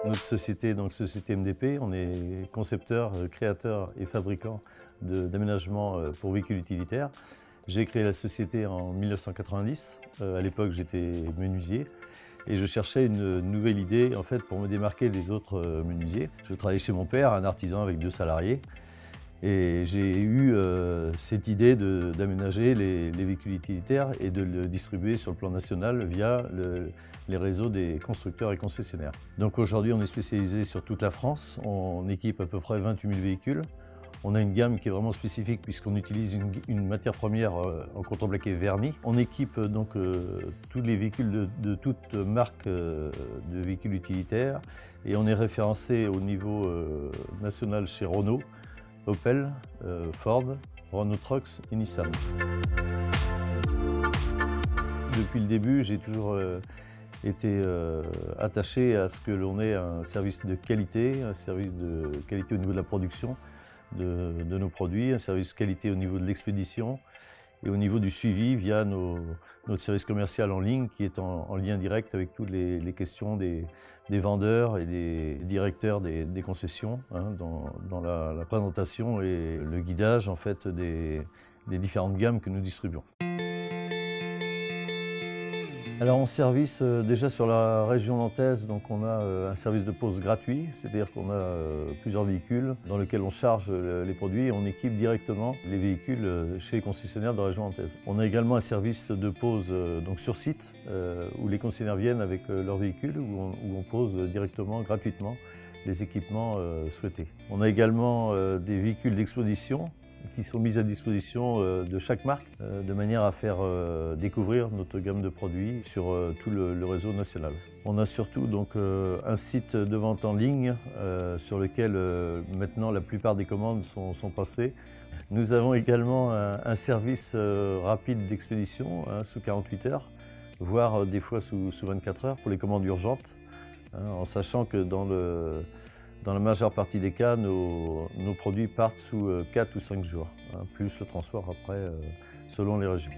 Notre société, donc Société MDP, on est concepteur, créateur et fabricant d'aménagements pour véhicules utilitaires. J'ai créé la société en 1990. À l'époque, j'étais menuisier et je cherchais une nouvelle idée en fait, pour me démarquer des autres menuisiers. Je travaillais chez mon père, un artisan avec 2 salariés. Et j'ai eu cette idée d'aménager les véhicules utilitaires et de le distribuer sur le plan national via les réseaux des constructeurs et concessionnaires. Donc aujourd'hui, on est spécialisé sur toute la France. On équipe à peu près 28 000 véhicules. On a une gamme qui est vraiment spécifique puisqu'on utilise une matière première en contreplaqué verni. On équipe donc tous les véhicules de toute marque de véhicules utilitaires et on est référencé au niveau national chez Renault, Opel, Ford, Renault Trucks et Nissan. Depuis le début, j'ai toujours été attaché à ce que l'on ait un service de qualité, un service de qualité au niveau de la production de nos produits, un service qualité au niveau de l'expédition et au niveau du suivi via notre service commercial en ligne qui est en lien direct avec toutes les questions des vendeurs et des directeurs des concessions hein, dans la présentation et le guidage en fait, des différentes gammes que nous distribuons. Alors en service, déjà sur la région nantaise, donc on a un service de pose gratuit, c'est-à-dire qu'on a plusieurs véhicules dans lesquels on charge les produits et on équipe directement les véhicules chez les concessionnaires de la région nantaise. On a également un service de pose donc sur site, où les concessionnaires viennent avec leurs véhicules, où on pose directement, gratuitement, les équipements souhaités. On a également des véhicules d'exposition qui sont mises à disposition de chaque marque de manière à faire découvrir notre gamme de produits sur tout le réseau national. On a surtout donc un site de vente en ligne sur lequel maintenant la plupart des commandes sont passées. Nous avons également un service rapide d'expédition hein, sous 48 heures, voire des fois sous 24 heures pour les commandes urgentes, hein, en sachant que dans la majeure partie des cas, nos produits partent sous 4 ou 5 jours, hein, plus le transport après, selon les régions.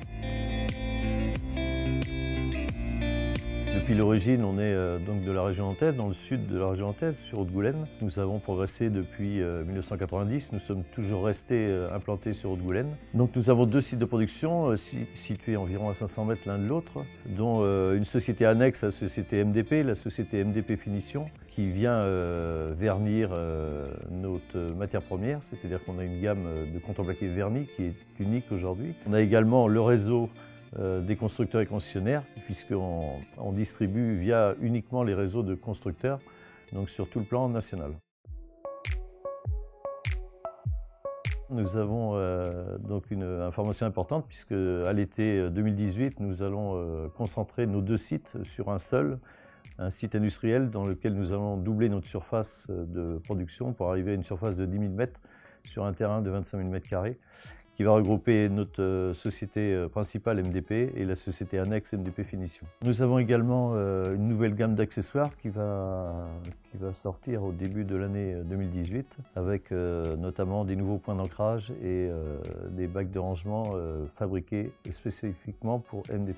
Depuis l'origine, on est donc de la région nantaise, dans le sud de la région nantaise, sur Haute-Goulaine. Nous avons progressé depuis 1990, nous sommes toujours restés implantés sur Haute-Goulaine. Donc nous avons 2 sites de production situés environ à 500 mètres l'un de l'autre, dont une société annexe à la société MDP, la société MDP Finition, qui vient vernir notre matière première, c'est-à-dire qu'on a une gamme de contreplaqué vernis qui est unique aujourd'hui. On a également le réseau des constructeurs et concessionnaires, puisqu'on distribue via uniquement les réseaux de constructeurs, donc sur tout le plan national. Nous avons donc une information importante, puisque à l'été 2018, nous allons concentrer nos 2 sites sur un seul, un site industriel dans lequel nous allons doubler notre surface de production pour arriver à une surface de 10 000 mètres sur un terrain de 25 000 m², qui va regrouper notre société principale MDP et la société annexe MDP Finition. Nous avons également une nouvelle gamme d'accessoires qui va sortir au début de l'année 2018 avec notamment des nouveaux points d'ancrage et des bacs de rangement fabriqués spécifiquement pour MDP.